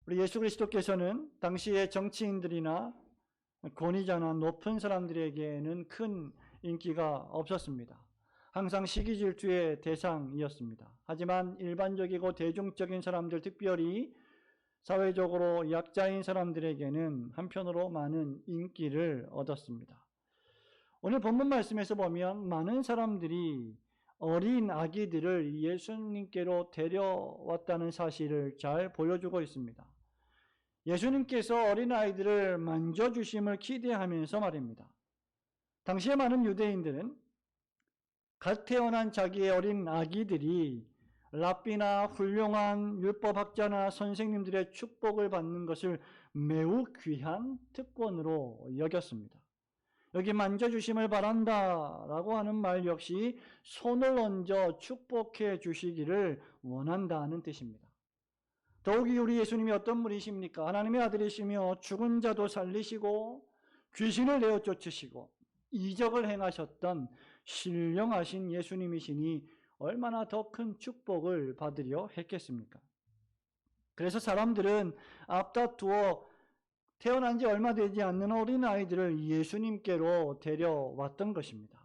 우리 예수 그리스도께서는 당시의 정치인들이나 권위자나 높은 사람들에게는 큰 인기가 없었습니다. 항상 시기 질투의 대상이었습니다. 하지만 일반적이고 대중적인 사람들, 특별히 사회적으로 약자인 사람들에게는 한편으로 많은 인기를 얻었습니다. 오늘 본문 말씀에서 보면 많은 사람들이 어린 아기들을 예수님께로 데려왔다는 사실을 잘 보여주고 있습니다. 예수님께서 어린아이들을 만져주심을 기대하면서 말입니다. 당시에 많은 유대인들은 갓 태어난 자기의 어린 아기들이 랍비나 훌륭한 율법학자나 선생님들의 축복을 받는 것을 매우 귀한 특권으로 여겼습니다. 여기 만져주심을 바란다라고 하는 말 역시 손을 얹어 축복해 주시기를 원한다는 뜻입니다. 더욱이 우리 예수님이 어떤 분이십니까? 하나님의 아들이시며 죽은 자도 살리시고 귀신을 내어 쫓으시고 이적을 행하셨던 신령하신 예수님이시니 얼마나 더 큰 축복을 받으려 했겠습니까? 그래서 사람들은 앞다투어 태어난 지 얼마 되지 않는 어린아이들을 예수님께로 데려왔던 것입니다.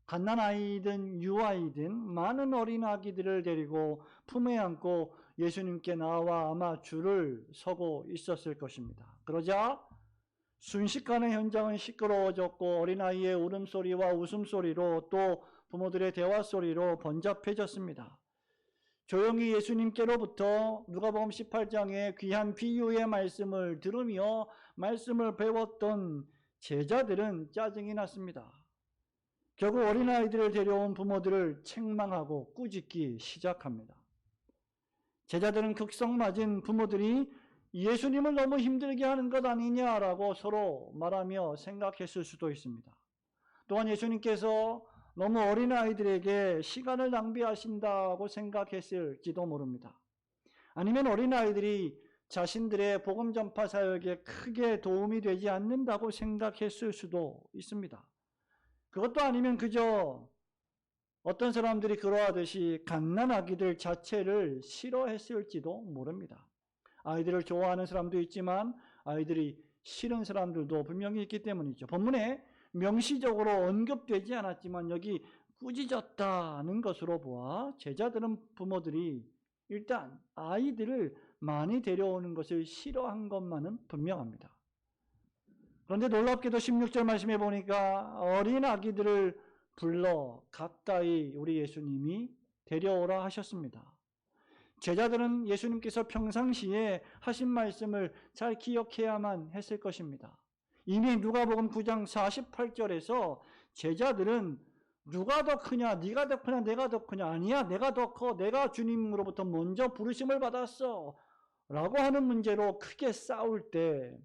갓난아이든 유아이든 많은 어린아기들을 데리고 품에 안고 예수님께 나와 아마 줄을 서고 있었을 것입니다. 그러자 순식간에 현장은 시끄러워졌고 어린아이의 울음소리와 웃음소리로 또 부모들의 대화소리로 번잡해졌습니다. 조용히 예수님께로부터 누가복음 18장의 귀한 비유의 말씀을 들으며 말씀을 배웠던 제자들은 짜증이 났습니다. 결국 어린아이들을 데려온 부모들을 책망하고 꾸짖기 시작합니다. 제자들은 극성맞은 부모들이 예수님을 너무 힘들게 하는 것 아니냐라고 서로 말하며 생각했을 수도 있습니다. 또한 예수님께서 너무 어린아이들에게 시간을 낭비하신다고 생각했을지도 모릅니다. 아니면 어린아이들이 자신들의 복음 전파 사역에 크게 도움이 되지 않는다고 생각했을 수도 있습니다. 그것도 아니면 그저 어떤 사람들이 그러하듯이 갓난아기들 자체를 싫어했을지도 모릅니다. 아이들을 좋아하는 사람도 있지만 아이들이 싫은 사람들도 분명히 있기 때문이죠. 본문에 명시적으로 언급되지 않았지만 여기 꾸짖었다는 것으로 보아 제자들은 부모들이 일단 아이들을 많이 데려오는 것을 싫어한 것만은 분명합니다. 그런데 놀랍게도 16절 말씀에 보니까 어린 아기들을 불러 가까이 우리 예수님이 데려오라 하셨습니다. 제자들은 예수님께서 평상시에 하신 말씀을 잘 기억해야만 했을 것입니다. 이미 누가복음 9장 48절에서 제자들은 누가 더 크냐, 네가 더 크냐, 내가 더 크냐, 아니야 내가 더 커, 내가 주님으로부터 먼저 부르심을 받았어 라고 하는 문제로 크게 싸울 때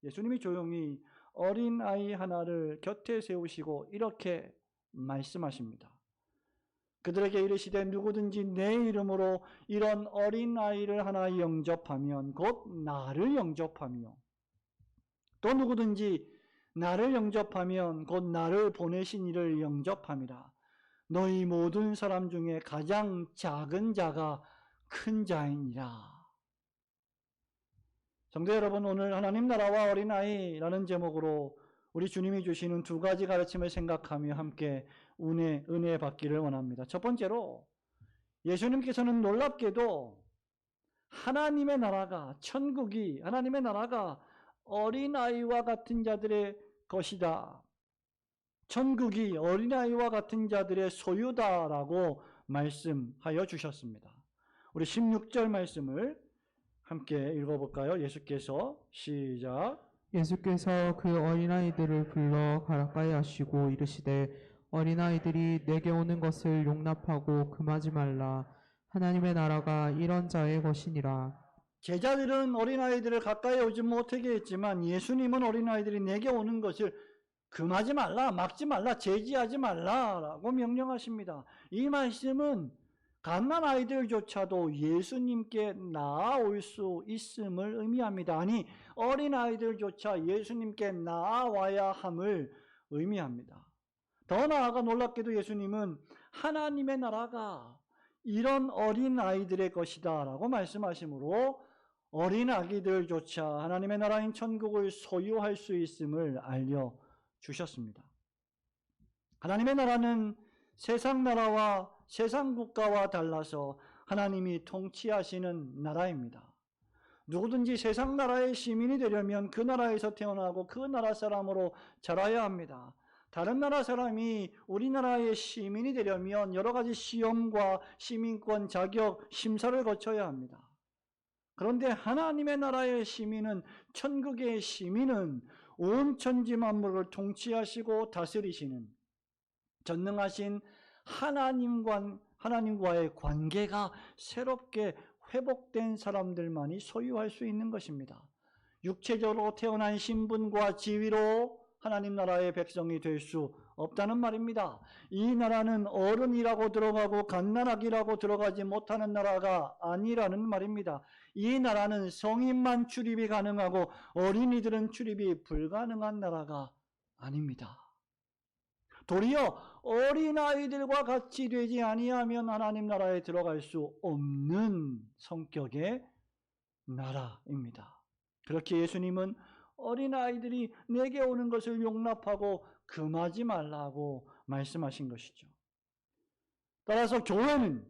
예수님이 조용히 어린아이 하나를 곁에 세우시고 이렇게 말씀하십니다. 그들에게 이르시되 누구든지 내 이름으로 이런 어린아이를 하나 영접하면 곧 나를 영접하며 또 누구든지 나를 영접하면 곧 나를 보내신 이를 영접함이라. 너희 모든 사람 중에 가장 작은 자가 큰 자이니라. 성도 여러분, 오늘 하나님 나라와 어린아이라는 제목으로 우리 주님이 주시는 두 가지 가르침을 생각하며 함께 은혜 받기를 원합니다. 첫 번째로 예수님께서는 놀랍게도 하나님의 나라가, 천국이, 하나님의 나라가 어린아이와 같은 자들의 것이다. 천국이 어린아이와 같은 자들의 소유다라고 말씀하여 주셨습니다. 우리 16절 말씀을 함께 읽어볼까요? 예수께서 시작. 예수께서 그 어린아이들을 불러 가까이 하시고 이르시되 어린아이들이 내게 오는 것을 용납하고 금하지 말라. 하나님의 나라가 이런 자의 것이니라. 제자들은 어린아이들을 가까이 오지 못하게 했지만 예수님은 어린아이들이 내게 오는 것을 금하지 말라, 막지 말라, 제지하지 말라라고 명령하십니다. 이 말씀은 갓난아이들조차도 예수님께 나아올 수 있음을 의미합니다. 아니, 어린아이들조차 예수님께 나아와야 함을 의미합니다. 더 나아가 놀랍게도 예수님은 하나님의 나라가 이런 어린아이들의 것이다 라고 말씀하시므로 어린 아기들조차 하나님의 나라인 천국을 소유할 수 있음을 알려주셨습니다. 하나님의 나라는 세상 나라와 세상 국가와 달라서 하나님이 통치하시는 나라입니다. 누구든지 세상 나라의 시민이 되려면 그 나라에서 태어나고 그 나라 사람으로 자라야 합니다. 다른 나라 사람이 우리나라의 시민이 되려면 여러 가지 시험과 시민권 자격 심사를 거쳐야 합니다. 그런데 하나님의 나라의 시민은, 천국의 시민은 온 천지 만물을 통치하시고 다스리시는 전능하신 하나님과의 관계가 새롭게 회복된 사람들만이 소유할 수 있는 것입니다. 육체적으로 태어난 신분과 지위로 하나님 나라의 백성이 될 수 없다는 말입니다. 이 나라는 어른이라고 들어가고 갓난아기라고 들어가지 못하는 나라가 아니라는 말입니다. 이 나라는 성인만 출입이 가능하고 어린이들은 출입이 불가능한 나라가 아닙니다. 도리어 어린아이들과 같이 되지 아니하면 하나님 나라에 들어갈 수 없는 성격의 나라입니다. 그렇게 예수님은 어린아이들이 내게 오는 것을 용납하고 금하지 말라고 말씀하신 것이죠. 따라서 교회는,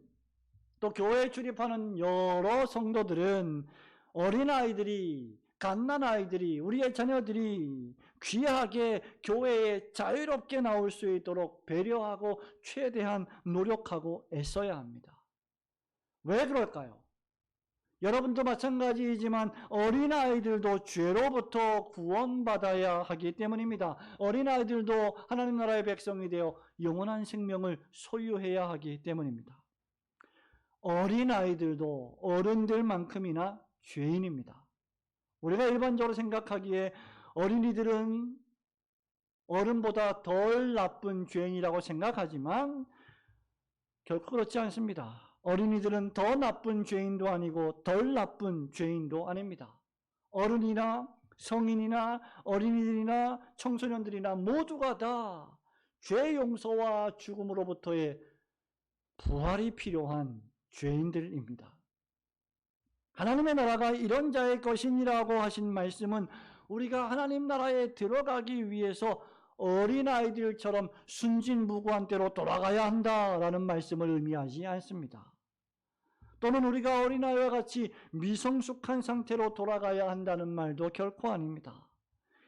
또 교회에 출입하는 여러 성도들은 어린아이들이, 갓난아이들이, 우리의 자녀들이 귀하게 교회에 자유롭게 나올 수 있도록 배려하고 최대한 노력하고 애써야 합니다. 왜 그럴까요? 여러분도 마찬가지이지만 어린아이들도 죄로부터 구원받아야 하기 때문입니다. 어린아이들도 하나님 나라의 백성이 되어 영원한 생명을 소유해야 하기 때문입니다. 어린아이들도 어른들만큼이나 죄인입니다. 우리가 일반적으로 생각하기에 어린이들은 어른보다 덜 나쁜 죄인이라고 생각하지만 결코 그렇지 않습니다. 어린이들은 더 나쁜 죄인도 아니고 덜 나쁜 죄인도 아닙니다. 어른이나 성인이나 어린이들이나 청소년들이나 모두가 다 죄 용서와 죽음으로부터의 부활이 필요한 죄인들입니다. 하나님의 나라가 이런 자의 것이니라고 하신 말씀은 우리가 하나님 나라에 들어가기 위해서 어린아이들처럼 순진무구한 때로 돌아가야 한다라는 말씀을 의미하지 않습니다. 또는 우리가 어린아이와 같이 미성숙한 상태로 돌아가야 한다는 말도 결코 아닙니다.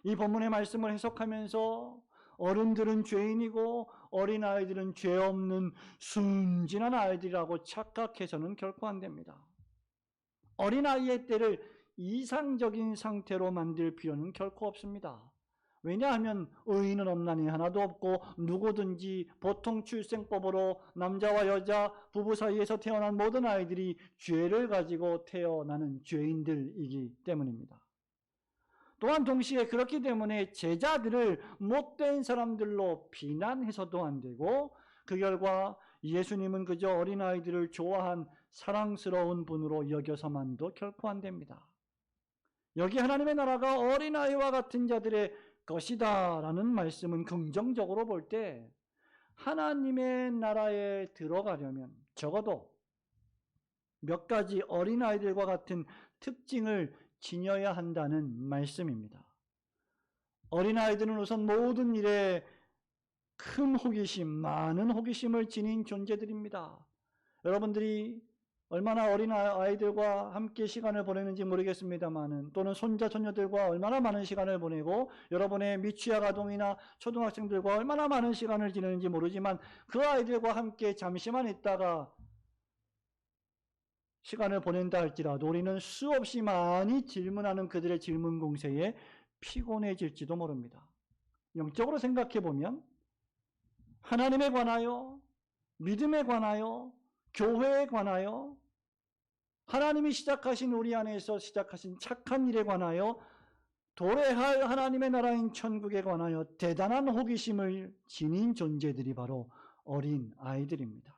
이 본문의 말씀을 해석하면서 어른들은 죄인이고 어린아이들은 죄 없는 순진한 아이들이라고 착각해서는 결코 안 됩니다. 어린아이의 때를 이상적인 상태로 만들 필요는 결코 없습니다. 왜냐하면 의인은 없나니 하나도 없고 누구든지 보통 출생법으로 남자와 여자 부부 사이에서 태어난 모든 아이들이 죄를 가지고 태어나는 죄인들이기 때문입니다. 또한 동시에 그렇기 때문에 제자들을 못된 사람들로 비난해서도 안 되고 그 결과 예수님은 그저 어린아이들을 좋아한 사랑스러운 분으로 여겨서만도 결코 안 됩니다. 여기 하나님의 나라가 어린아이와 같은 자들의 것이다 라는 말씀은 긍정적으로 볼 때 하나님의 나라에 들어가려면 적어도 몇 가지 어린아이들과 같은 특징을 지녀야 한다는 말씀입니다. 어린아이들은 우선 모든 일에 큰 호기심, 많은 호기심을 지닌 존재들입니다. 여러분들이 얼마나 어린 아이들과 함께 시간을 보내는지 모르겠습니다만, 또는 손자, 손녀들과 얼마나 많은 시간을 보내고 여러분의 미취학 아동이나 초등학생들과 얼마나 많은 시간을 지내는지 모르지만 그 아이들과 함께 잠시만 있다가 시간을 보낸다 할지라도 우리는 수없이 많이 질문하는 그들의 질문 공세에 피곤해질지도 모릅니다. 영적으로 생각해 보면 하나님에 관하여, 믿음에 관하여, 교회에 관하여, 하나님이 시작하신 우리 안에서 시작하신 착한 일에 관하여, 도래할 하나님의 나라인 천국에 관하여 대단한 호기심을 지닌 존재들이 바로 어린 아이들입니다.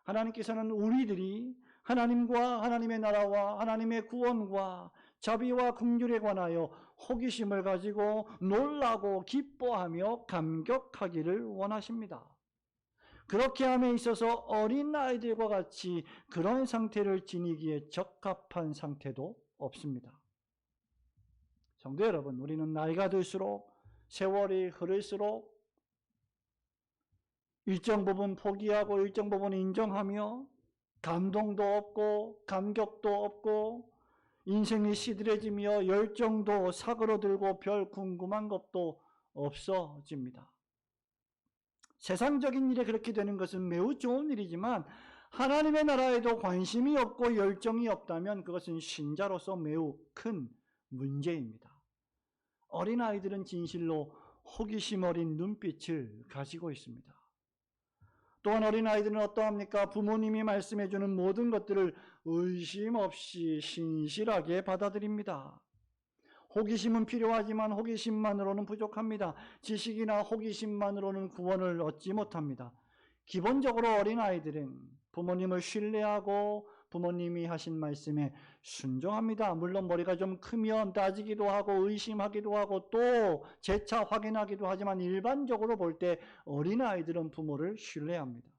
하나님께서는 우리들이 하나님과 하나님의 나라와 하나님의 구원과 자비와 긍휼에 관하여 호기심을 가지고 놀라고 기뻐하며 감격하기를 원하십니다. 그렇게 함에 있어서 어린 아이들과 같이 그런 상태를 지니기에 적합한 상태도 없습니다. 성도 여러분, 우리는 나이가 들수록 세월이 흐를수록 일정 부분 포기하고 일정 부분 인정하며 감동도 없고 감격도 없고 인생이 시들해지며 열정도 사그러들고 별 궁금한 것도 없어집니다. 세상적인 일에 그렇게 되는 것은 매우 좋은 일이지만 하나님의 나라에도 관심이 없고 열정이 없다면 그것은 신자로서 매우 큰 문제입니다. 어린아이들은 진실로 호기심 어린 눈빛을 가지고 있습니다. 또한 어린아이들은 어떠합니까? 부모님이 말씀해주는 모든 것들을 의심 없이 신실하게 받아들입니다. 호기심은 필요하지만 호기심만으로는 부족합니다. 지식이나 호기심만으로는 구원을 얻지 못합니다. 기본적으로 어린아이들은 부모님을 신뢰하고 부모님이 하신 말씀에 순종합니다. 물론 머리가 좀 크면 따지기도 하고 의심하기도 하고 또 재차 확인하기도 하지만 일반적으로 볼 때 어린아이들은 부모를 신뢰합니다.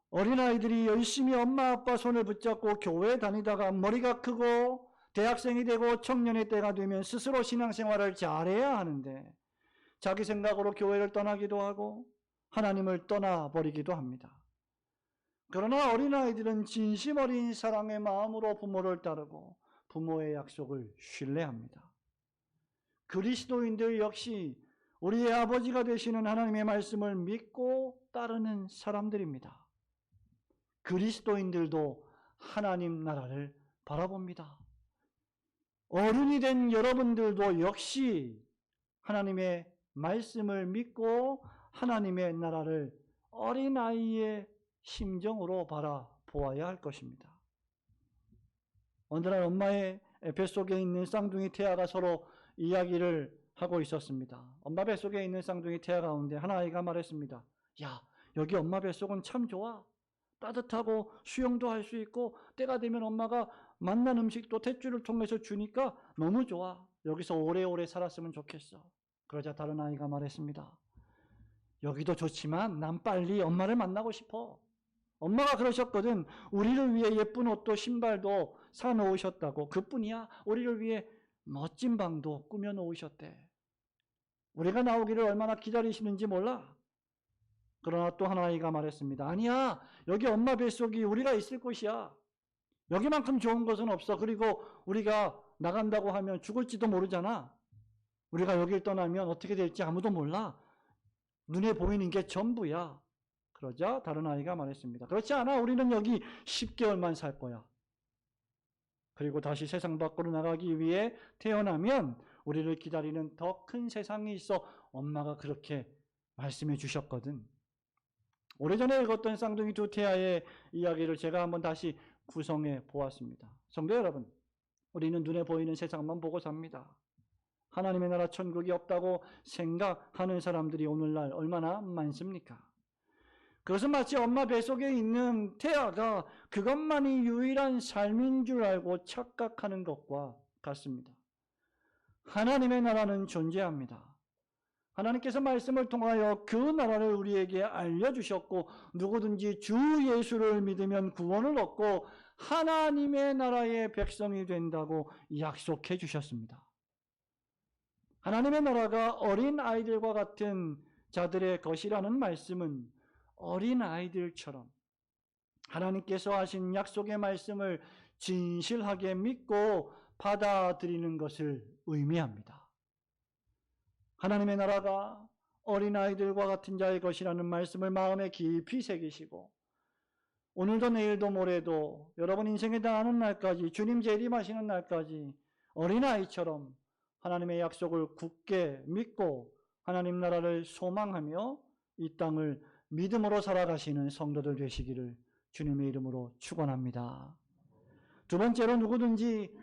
어린아이들이 열심히 엄마 아빠 손을 붙잡고 교회 다니다가 머리가 크고 대학생이 되고 청년의 때가 되면 스스로 신앙생활을 잘해야 하는데 자기 생각으로 교회를 떠나기도 하고 하나님을 떠나버리기도 합니다. 그러나 어린아이들은 진심 어린 사랑의 마음으로 부모를 따르고 부모의 약속을 신뢰합니다. 그리스도인들 역시 우리의 아버지가 되시는 하나님의 말씀을 믿고 따르는 사람들입니다. 그리스도인들도 하나님 나라를 바라봅니다. 어른이 된 여러분들도 역시 하나님의 말씀을 믿고 하나님의 나라를 어린아이의 심정으로 바라보아야 할 것입니다. 어느 날 엄마의 뱃속에 있는 쌍둥이 태아가 서로 이야기를 하고 있었습니다. 엄마 뱃속에 있는 쌍둥이 태아 가운데 한 아이가 말했습니다. 야, 여기 엄마 뱃속은 참 좋아. 따뜻하고 수영도 할 수 있고 때가 되면 엄마가 맛난 음식도 탯줄을 통해서 주니까 너무 좋아. 여기서 오래오래 살았으면 좋겠어. 그러자 다른 아이가 말했습니다. 여기도 좋지만 난 빨리 엄마를 만나고 싶어. 엄마가 그러셨거든. 우리를 위해 예쁜 옷도 신발도 사놓으셨다고. 그뿐이야. 우리를 위해 멋진 방도 꾸며놓으셨대. 우리가 나오기를 얼마나 기다리시는지 몰라. 그러나 또 한 아이가 말했습니다. 아니야. 여기 엄마 뱃속이 우리가 있을 곳이야. 여기만큼 좋은 것은 없어. 그리고 우리가 나간다고 하면 죽을지도 모르잖아. 우리가 여길 떠나면 어떻게 될지 아무도 몰라. 눈에 보이는 게 전부야. 그러자 다른 아이가 말했습니다. 그렇지 않아. 우리는 여기 10개월만 살 거야. 그리고 다시 세상 밖으로 나가기 위해 태어나면 우리를 기다리는 더 큰 세상이 있어. 엄마가 그렇게 말씀해 주셨거든. 오래전에 읽었던 쌍둥이 두 태아의 이야기를 제가 한번 다시 구성해 보았습니다. 성도 여러분, 우리는 눈에 보이는 세상만 보고 삽니다. 하나님의 나라 천국이 없다고 생각하는 사람들이 오늘날 얼마나 많습니까? 그것은 마치 엄마 뱃속에 있는 태아가 그것만이 유일한 삶인 줄 알고 착각하는 것과 같습니다. 하나님의 나라는 존재합니다. 하나님께서 말씀을 통하여 그 나라를 우리에게 알려주셨고 누구든지 주 예수를 믿으면 구원을 얻고 하나님의 나라의 백성이 된다고 약속해 주셨습니다. 하나님의 나라가 어린 아이들과 같은 자들의 것이라는 말씀은 어린 아이들처럼 하나님께서 하신 약속의 말씀을 진실하게 믿고 받아들이는 것을 의미합니다. 하나님의 나라가 어린아이들과 같은 자의 것이라는 말씀을 마음에 깊이 새기시고 오늘도 내일도 모레도 여러분 인생에 다하는 날까지 주님 재림하시는 날까지 어린아이처럼 하나님의 약속을 굳게 믿고 하나님 나라를 소망하며 이 땅을 믿음으로 살아가시는 성도들 되시기를 주님의 이름으로 축원합니다. 두 번째로 누구든지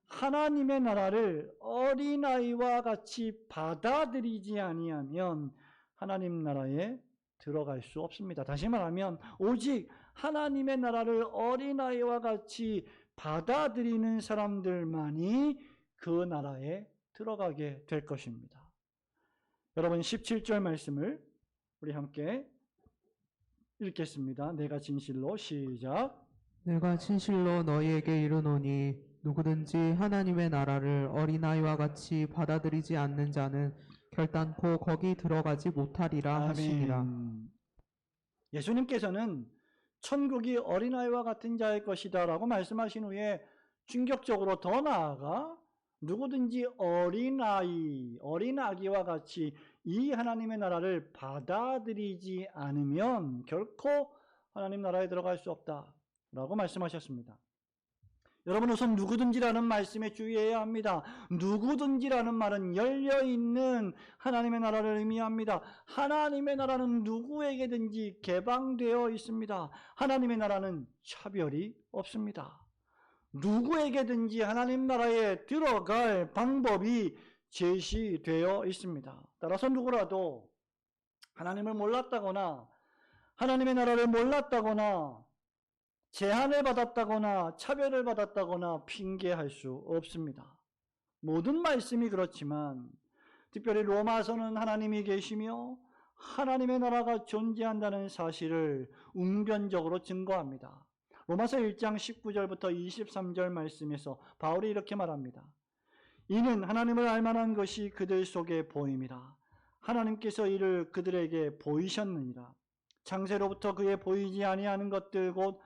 하나님의 나라를 어린아이와 같이 받아들이지 아니하면 하나님 나라에 들어갈 수 없습니다. 다시 말하면 오직 하나님의 나라를 어린아이와 같이 받아들이는 사람들만이 그 나라에 들어가게 될 것입니다. 여러분 17절 말씀을 우리 함께 읽겠습니다. 내가 진실로 시작. 내가 진실로 너희에게 이르노니 누구든지 하나님의 나라를 어린아이와 같이 받아들이지 않는 자는 결단코 거기 들어가지 못하리라 하시니라. 아멘. 예수님께서는 천국이 어린아이와 같은 자의 것이다 라고 말씀하신 후에 충격적으로 더 나아가 누구든지 어린아기와 같이 이 하나님의 나라를 받아들이지 않으면 결코 하나님 나라에 들어갈 수 없다 라고 말씀하셨습니다. 여러분, 우선 누구든지라는 말씀에 주의해야 합니다. 누구든지라는 말은 열려있는 하나님의 나라를 의미합니다. 하나님의 나라는 누구에게든지 개방되어 있습니다. 하나님의 나라는 차별이 없습니다. 누구에게든지 하나님 나라에 들어갈 방법이 제시되어 있습니다. 따라서 누구라도 하나님을 몰랐다거나 하나님의 나라를 몰랐다거나 제한을 받았다거나 차별을 받았다거나 핑계할 수 없습니다. 모든 말씀이 그렇지만 특별히 로마서는 하나님이 계시며 하나님의 나라가 존재한다는 사실을 웅변적으로 증거합니다. 로마서 1장 19절부터 23절 말씀에서 바울이 이렇게 말합니다. 이는 하나님을 알만한 것이 그들 속에 보임이라. 하나님께서 이를 그들에게 보이셨느니라. 창세로부터 그의 보이지 아니하는 것들 곧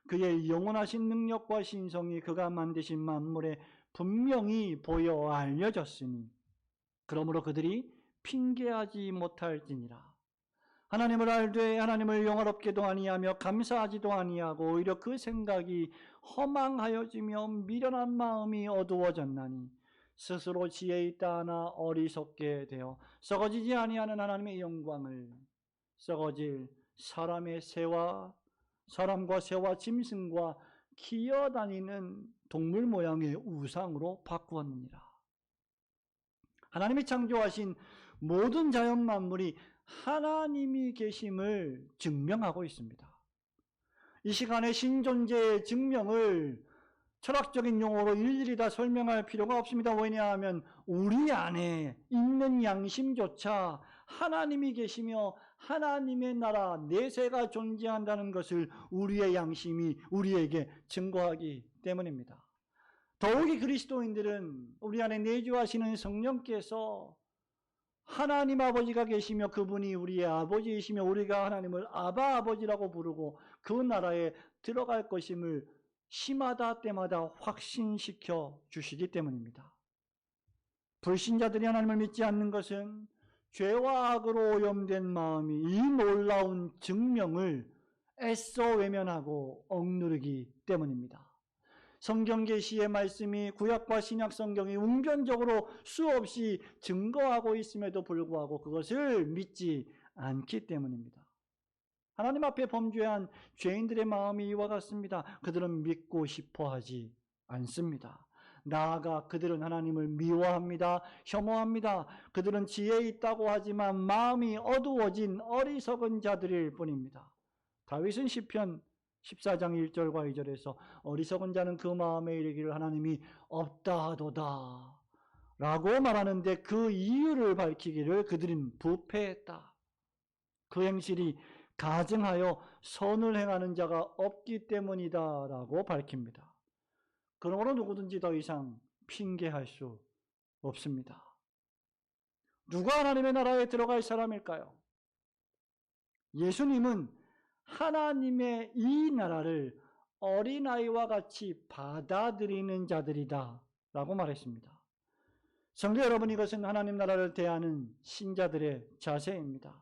그의 영원하신 능력과 신성이 그가 만드신 만물에 분명히 보여 알려졌으니 그러므로 그들이 핑계하지 못할지니라. 하나님을 알되 하나님을 영화롭게도 아니하며 감사하지도 아니하고 오히려 그 생각이 허망하여지며 미련한 마음이 어두워졌나니 스스로 지혜 있다 하나 어리석게 되어 썩어지지 아니하는 하나님의 영광을 썩어질 사람과 새와 짐승과 기어다니는 동물 모양의 우상으로 바꾸었느니라. 하나님이 창조하신 모든 자연 만물이 하나님이 계심을 증명하고 있습니다. 이 시간에 신존재의 증명을 철학적인 용어로 일일이 다 설명할 필요가 없습니다. 왜냐하면 우리 안에 있는 양심조차 하나님이 계시며 하나님의 나라 내세가 존재한다는 것을 우리의 양심이 우리에게 증거하기 때문입니다. 더욱이 그리스도인들은 우리 안에 내주하시는 성령께서 하나님 아버지가 계시며 그분이 우리의 아버지이시며 우리가 하나님을 아바 아버지라고 부르고 그 나라에 들어갈 것임을 시마다 때마다 확신시켜 주시기 때문입니다. 불신자들이 하나님을 믿지 않는 것은 죄와 악으로 오염된 마음이 이 놀라운 증명을 애써 외면하고 억누르기 때문입니다. 성경 계시의 말씀이 구약과 신약 성경이 웅변적으로 수없이 증거하고 있음에도 불구하고 그것을 믿지 않기 때문입니다. 하나님 앞에 범죄한 죄인들의 마음이 이와 같습니다. 그들은 믿고 싶어 하지 않습니다. 나아가 그들은 하나님을 미워합니다. 혐오합니다. 그들은 지혜 있다고 하지만 마음이 어두워진 어리석은 자들일 뿐입니다. 다윗은 시편 14장 1절과 2절에서 어리석은 자는 그 마음에 이르기를 하나님이 없다 하도다 라고 말하는데 그 이유를 밝히기를 그들은 부패했다. 그 행실이 가증하여 선을 행하는 자가 없기 때문이다 라고 밝힙니다. 그러므로 누구든지 더 이상 핑계할 수 없습니다. 누가 하나님의 나라에 들어갈 사람일까요? 예수님은 하나님의 이 나라를 어린아이와 같이 받아들이는 자들이다 라고 말했습니다. 성도 여러분, 이것은 하나님 나라를 대하는 신자들의 자세입니다.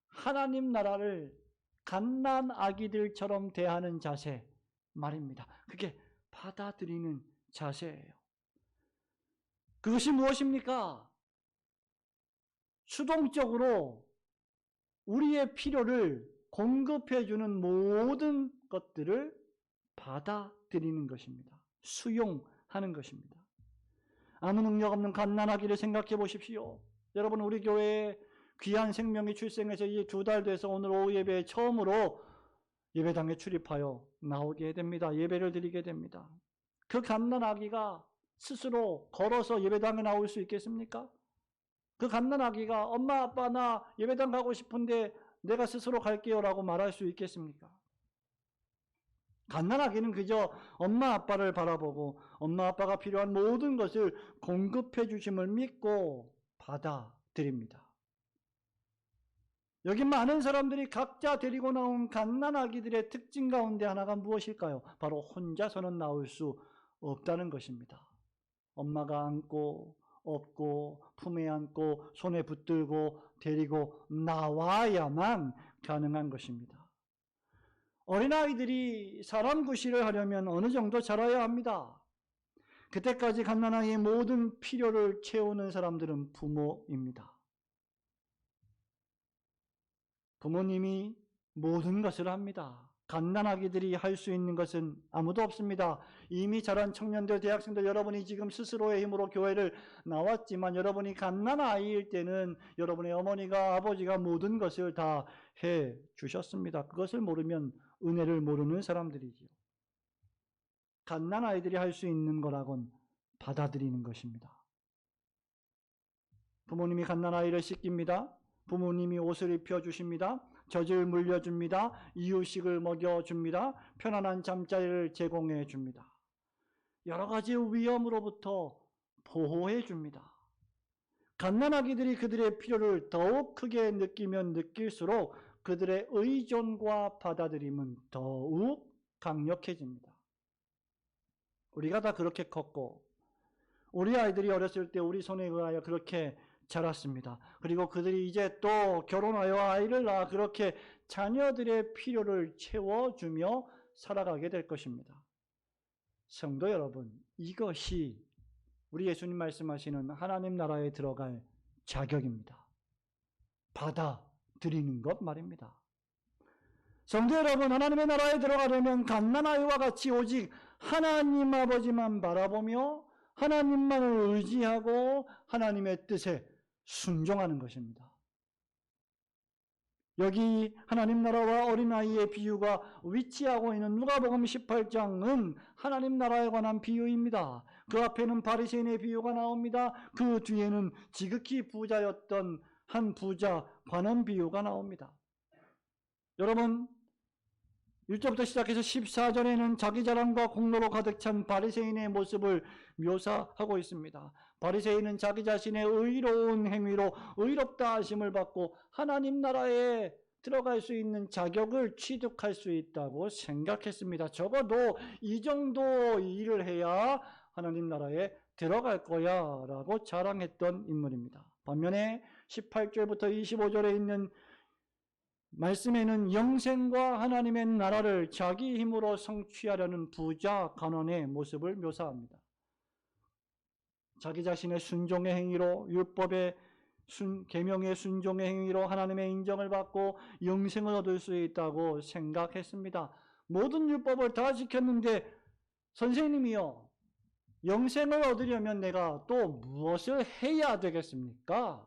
하나님 나라를 갓난 아기들처럼 대하는 자세 말입니다. 그게 받아들이는 자세예요. 그것이 무엇입니까? 수동적으로 우리의 필요를 공급해주는 모든 것들을 받아들이는 것입니다. 수용하는 것입니다. 아무 능력 없는 갓난아기를 생각해 보십시오. 여러분, 우리 교회에 귀한 생명이 출생해서 이 2달 돼서 오늘 오후 예배에 처음으로 예배당에 출입하여 나오게 됩니다. 예배를 드리게 됩니다. 그 갓난아기가 스스로 걸어서 예배당에 나올 수 있겠습니까? 그 갓난아기가 엄마 아빠 나 예배당 가고 싶은데 내가 스스로 갈게요라고 말할 수 있겠습니까? 갓난아기는 그저 엄마 아빠를 바라보고 엄마 아빠가 필요한 모든 것을 공급해 주심을 믿고 받아들입니다. 여기 많은 사람들이 각자 데리고 나온 갓난아기들의 특징 가운데 하나가 무엇일까요? 바로 혼자서는 나올 수 없다는 것입니다. 엄마가 안고 업고 품에 안고 손에 붙들고 데리고 나와야만 가능한 것입니다. 어린아이들이 사람 구실을 하려면 어느 정도 자라야 합니다. 그때까지 갓난아이의 모든 필요를 채우는 사람들은 부모입니다. 부모님이 모든 것을 합니다. 갓난아기들이 할 수 있는 것은 아무도 없습니다. 이미 자란 청년들, 대학생들 여러분이 지금 스스로의 힘으로 교회를 나왔지만 여러분이 갓난아이일 때는 여러분의 어머니가 아버지가 모든 것을 다 해 주셨습니다. 그것을 모르면 은혜를 모르는 사람들이지요. 갓난아이들이 할 수 있는 거라곤 받아들이는 것입니다. 부모님이 갓난아이를 씻깁니다. 부모님이 옷을 입혀주십니다. 젖을 물려줍니다. 이유식을 먹여줍니다. 편안한 잠자리를 제공해줍니다. 여러 가지 위험으로부터 보호해줍니다. 갓난아기들이 그들의 필요를 더욱 크게 느끼면 느낄수록 그들의 의존과 받아들임은 더욱 강력해집니다. 우리가 다 그렇게 컸고 우리 아이들이 어렸을 때 우리 손에 의하여 그렇게 자랐습니다. 그리고 그들이 이제 또 결혼하여 아이를 낳아 그렇게 자녀들의 필요를 채워주며 살아가게 될 것입니다. 성도 여러분, 이것이 우리 예수님 말씀하시는 하나님 나라에 들어갈 자격입니다. 받아들이는 것 말입니다. 성도 여러분, 하나님의 나라에 들어가려면 갓난아이와 같이 오직 하나님 아버지만 바라보며 하나님만을 의지하고 하나님의 뜻에 순종하는 것입니다. 여기 하나님 나라와 어린아이의 비유가 위치하고 있는 누가복음 18장은 하나님 나라에 관한 비유입니다. 그 앞에는 바리새인의 비유가 나옵니다. 그 뒤에는 지극히 부자였던 한 부자 관원 비유가 나옵니다. 여러분, 1절부터 시작해서 14절에는 자기 자랑과 공로로 가득 찬 바리새인의 모습을 묘사하고 있습니다. 바리새인은 자기 자신의 의로운 행위로 의롭다 하심을 받고 하나님 나라에 들어갈 수 있는 자격을 취득할 수 있다고 생각했습니다. 적어도 이 정도 일을 해야 하나님 나라에 들어갈 거야 라고 자랑했던 인물입니다. 반면에 18절부터 25절에 있는 말씀에는 영생과 하나님의 나라를 자기 힘으로 성취하려는 부자 간원의 모습을 묘사합니다. 자기 자신의 순종의 행위로 율법의 계명의 순종의 행위로 하나님의 인정을 받고 영생을 얻을 수 있다고 생각했습니다. 모든 율법을 다 지켰는데 선생님이요, 영생을 얻으려면 내가 또 무엇을 해야 되겠습니까?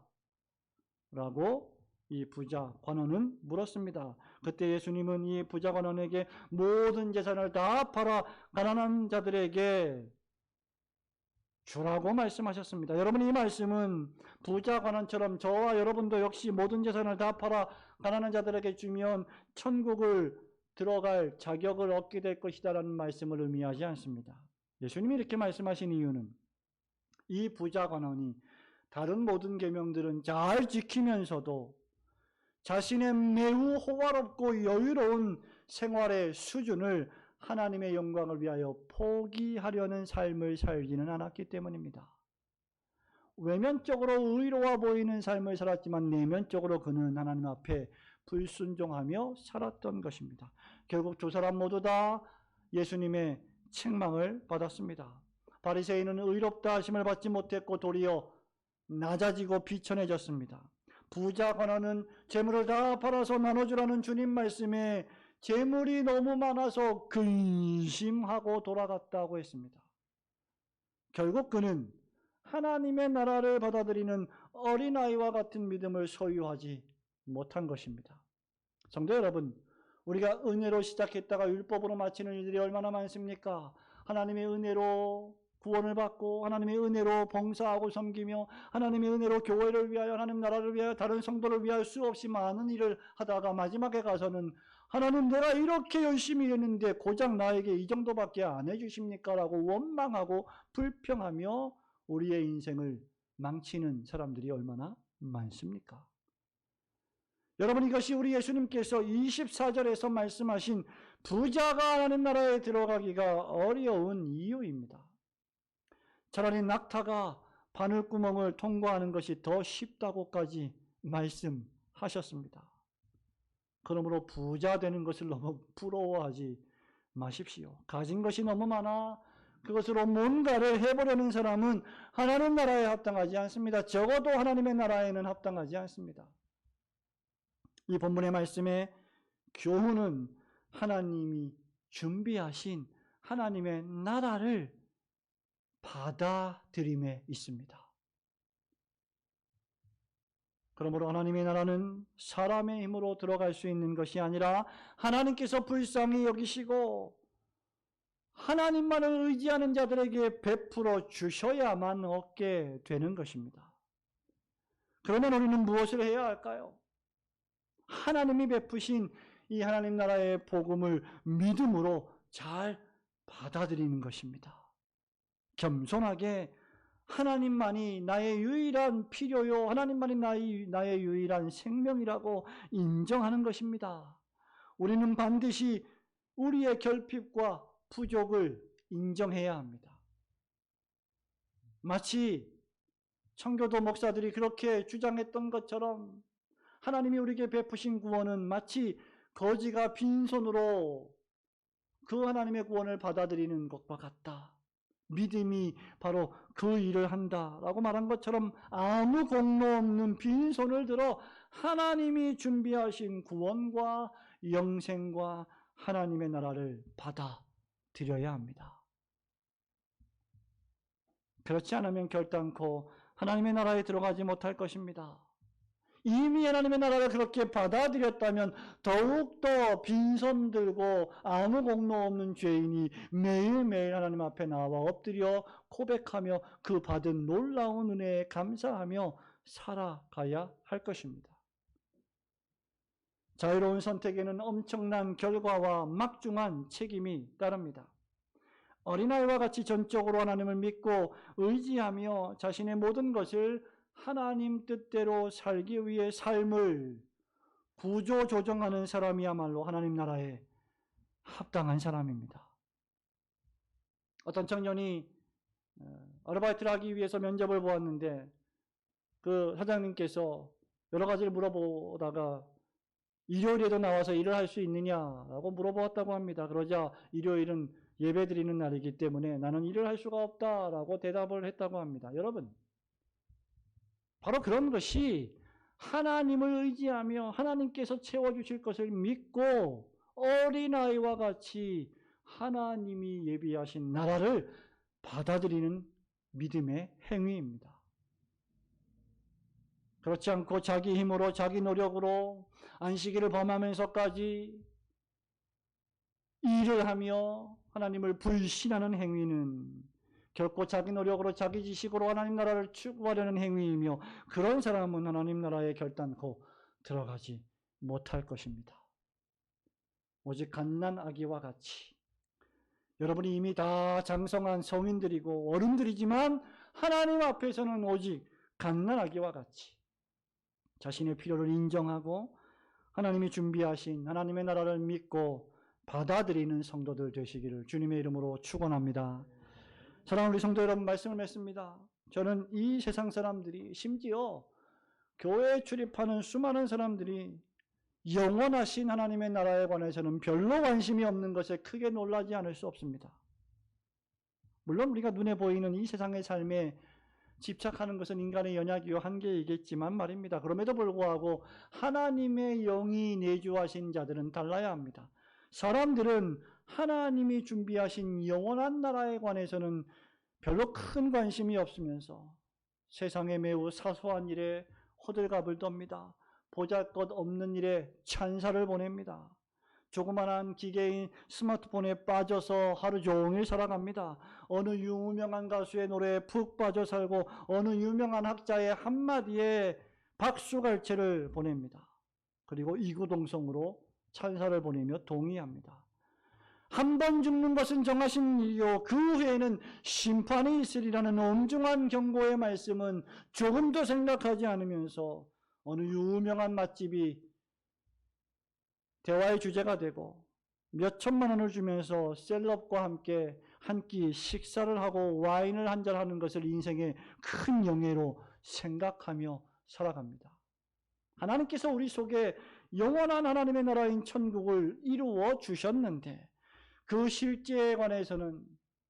라고 이 부자 관원은 물었습니다. 그때 예수님은 이 부자 관원에게 모든 재산을 다 팔아 가난한 자들에게 주라고 말씀하셨습니다. 여러분, 이 말씀은 부자 관원처럼 저와 여러분도 역시 모든 재산을 다 팔아 가난한 자들에게 주면 천국을 들어갈 자격을 얻게 될 것이다라는 말씀을 의미하지 않습니다. 예수님이 이렇게 말씀하신 이유는 이 부자 관원이 다른 모든 계명들은 잘 지키면서도 자신의 매우 호화롭고 여유로운 생활의 수준을 하나님의 영광을 위하여 포기하려는 삶을 살지는 않았기 때문입니다. 외면적으로 의로워 보이는 삶을 살았지만 내면적으로 그는 하나님 앞에 불순종하며 살았던 것입니다. 결국 두 사람 모두 다 예수님의 책망을 받았습니다. 바리새인은 의롭다 하심을 받지 못했고 도리어 낮아지고 비천해졌습니다. 부자 관원은 재물을 다 팔아서 나눠주라는 주님 말씀에 재물이 너무 많아서 근심하고 돌아갔다고 했습니다. 결국 그는 하나님의 나라를 받아들이는 어린아이와 같은 믿음을 소유하지 못한 것입니다. 성도 여러분, 우리가 은혜로 시작했다가 율법으로 마치는 일들이 얼마나 많습니까? 하나님의 은혜로 구원을 받고 하나님의 은혜로 봉사하고 섬기며 하나님의 은혜로 교회를 위하여 하나님 나라를 위하여 다른 성도를 위하여 수없이 많은 일을 하다가 마지막에 가서는 하나님 내가 이렇게 열심히 했는데 고작 나에게 이 정도밖에 안 해주십니까? 라고 원망하고 불평하며 우리의 인생을 망치는 사람들이 얼마나 많습니까? 여러분, 이것이 우리 예수님께서 24절에서 말씀하신 부자가 하나님 나라에 들어가기가 어려운 이유입니다. 차라리 낙타가 바늘구멍을 통과하는 것이 더 쉽다고까지 말씀하셨습니다. 그러므로 부자 되는 것을 너무 부러워하지 마십시오. 가진 것이 너무 많아 그것으로 뭔가를 해보려는 사람은 하나님 나라에 합당하지 않습니다. 적어도 하나님의 나라에는 합당하지 않습니다. 이 본문의 말씀의 교훈은 하나님이 준비하신 하나님의 나라를 받아들임에 있습니다. 그러므로 하나님의 나라는 사람의 힘으로 들어갈 수 있는 것이 아니라 하나님께서 불쌍히 여기시고 하나님만을 의지하는 자들에게 베풀어 주셔야만 얻게 되는 것입니다. 그러면 우리는 무엇을 해야 할까요? 하나님이 베푸신 이 하나님 나라의 복음을 믿음으로 잘 받아들이는 것입니다. 겸손하게 하나님만이 나의 유일한 필요요, 하나님만이 나의 유일한 생명이라고 인정하는 것입니다. 우리는 반드시 우리의 결핍과 부족을 인정해야 합니다. 마치 청교도 목사들이 그렇게 주장했던 것처럼 하나님이 우리에게 베푸신 구원은 마치 거지가 빈손으로 그 하나님의 구원을 받아들이는 것과 같다. 믿음이 바로 그 일을 한다라고 말한 것처럼 아무 공로 없는 빈손을 들어 하나님이 준비하신 구원과 영생과 하나님의 나라를 받아들여야 합니다. 그렇지 않으면 결단코 하나님의 나라에 들어가지 못할 것입니다. 이미 하나님의 나라를 그렇게 받아들였다면 더욱더 빈손 들고 아무 공로 없는 죄인이 매일매일 하나님 앞에 나와 엎드려 고백하며 그 받은 놀라운 은혜에 감사하며 살아가야 할 것입니다. 자유로운 선택에는 엄청난 결과와 막중한 책임이 따릅니다. 어린아이와 같이 전적으로 하나님을 믿고 의지하며 자신의 모든 것을 하나님 뜻대로 살기 위해 삶을 구조조정하는 사람이야말로 하나님 나라에 합당한 사람입니다. 어떤 청년이 아르바이트를 하기 위해서 면접을 보았는데 그 사장님께서 여러 가지를 물어보다가 일요일에도 나와서 일을 할 수 있느냐라고 물어보았다고 합니다. 그러자 일요일은 예배드리는 날이기 때문에 나는 일을 할 수가 없다라고 대답을 했다고 합니다. 여러분, 바로 그런 것이 하나님을 의지하며 하나님께서 채워주실 것을 믿고 어린아이와 같이 하나님이 예비하신 나라를 받아들이는 믿음의 행위입니다. 그렇지 않고 자기 힘으로 자기 노력으로 안식일을 범하면서까지 일을 하며 하나님을 불신하는 행위는 결코 자기 노력으로 자기 지식으로 하나님 나라를 추구하려는 행위이며 그런 사람은 하나님 나라에 결단코 들어가지 못할 것입니다. 오직 갓난 아기와 같이 여러분이 이미 다 장성한 성인들이고 어른들이지만 하나님 앞에서는 오직 갓난 아기와 같이 자신의 필요를 인정하고 하나님이 준비하신 하나님의 나라를 믿고 받아들이는 성도들 되시기를 주님의 이름으로 축원합니다. 사랑하는 우리 성도 여러분, 말씀을 맺습니다. 저는 이 세상 사람들이 심지어 교회에 출입하는 수많은 사람들이 영원하신 하나님의 나라에 관해서는 별로 관심이 없는 것에 크게 놀라지 않을 수 없습니다. 물론 우리가 눈에 보이는 이 세상의 삶에 집착하는 것은 인간의 연약이요 한계이겠지만 말입니다. 그럼에도 불구하고 하나님의 영이 내주하신 자들은 달라야 합니다. 사람들은 하나님이 준비하신 영원한 나라에 관해서는 별로 큰 관심이 없으면서 세상의 매우 사소한 일에 호들갑을 떱니다. 보잘것 없는 일에 찬사를 보냅니다. 조그만한 기계인 스마트폰에 빠져서 하루 종일 살아갑니다. 어느 유명한 가수의 노래에 푹 빠져 살고 어느 유명한 학자의 한마디에 박수갈채를 보냅니다. 그리고 이구동성으로 찬사를 보내며 동의합니다. 한 번 죽는 것은 정하신 일이요 그 후에는 심판이 있으리라는 엄중한 경고의 말씀은 조금도 생각하지 않으면서 어느 유명한 맛집이 대화의 주제가 되고 몇 천만 원을 주면서 셀럽과 함께 한 끼 식사를 하고 와인을 한잔 하는 것을 인생의 큰 영예로 생각하며 살아갑니다. 하나님께서 우리 속에 영원한 하나님의 나라인 천국을 이루어 주셨는데 그 실제에 관해서는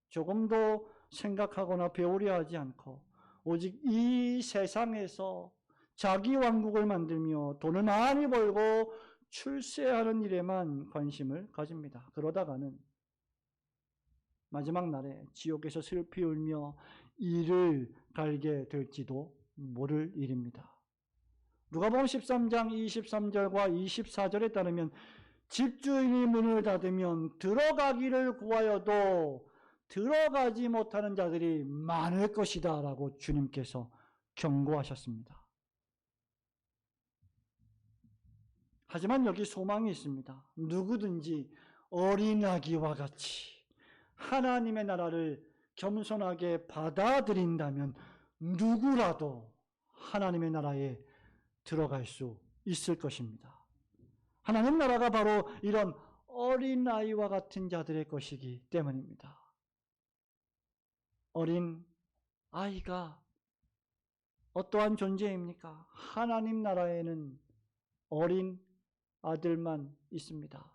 조금도 생각하거나 배우려 하지 않고 오직 이 세상에서 자기 왕국을 만들며 돈을 많이 벌고 출세하는 일에만 관심을 가집니다. 그러다가는 마지막 날에 지옥에서 슬피 울며 이를 갈게 될지도 모를 일입니다. 누가복음 13장 23절과 24절에 따르면 집주인이 문을 닫으면 들어가기를 구하여도 들어가지 못하는 자들이 많을 것이다 라고 주님께서 경고하셨습니다. 하지만 여기 소망이 있습니다. 누구든지 어린아기와 같이 하나님의 나라를 겸손하게 받아들인다면 누구라도 하나님의 나라에 들어갈 수 있을 것입니다. 하나님 나라가 바로 이런 어린아이와 같은 자들의 것이기 때문입니다. 어린 아이가 어떠한 존재입니까? 하나님 나라에는 어린 아들만 있습니다.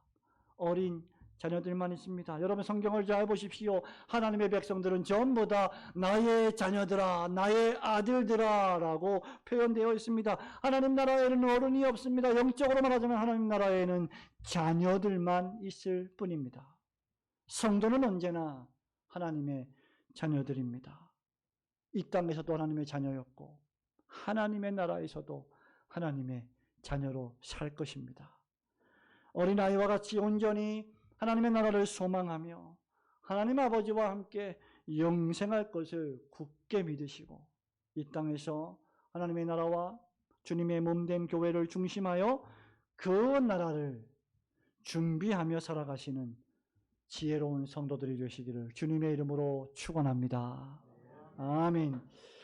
어린 자녀들만 있습니다. 여러분 성경을 잘 보십시오. 하나님의 백성들은 전부 다 나의 자녀들아, 나의 아들들아 라고 표현되어 있습니다. 하나님 나라에는 어른이 없습니다. 영적으로 말하자면 하나님 나라에는 자녀들만 있을 뿐입니다. 성도는 언제나 하나님의 자녀들입니다. 이 땅에서도 하나님의 자녀였고 하나님의 나라에서도 하나님의 자녀로 살 것입니다. 어린아이와 같이 온전히 하나님의 나라를 소망하며 하나님 아버지와 함께 영생할 것을 굳게 믿으시고 이 땅에서 하나님의 나라와 주님의 몸된 교회를 중심하여 그 나라를 준비하며 살아가시는 지혜로운 성도들이 되시기를 주님의 이름으로 축원합니다. 아멘.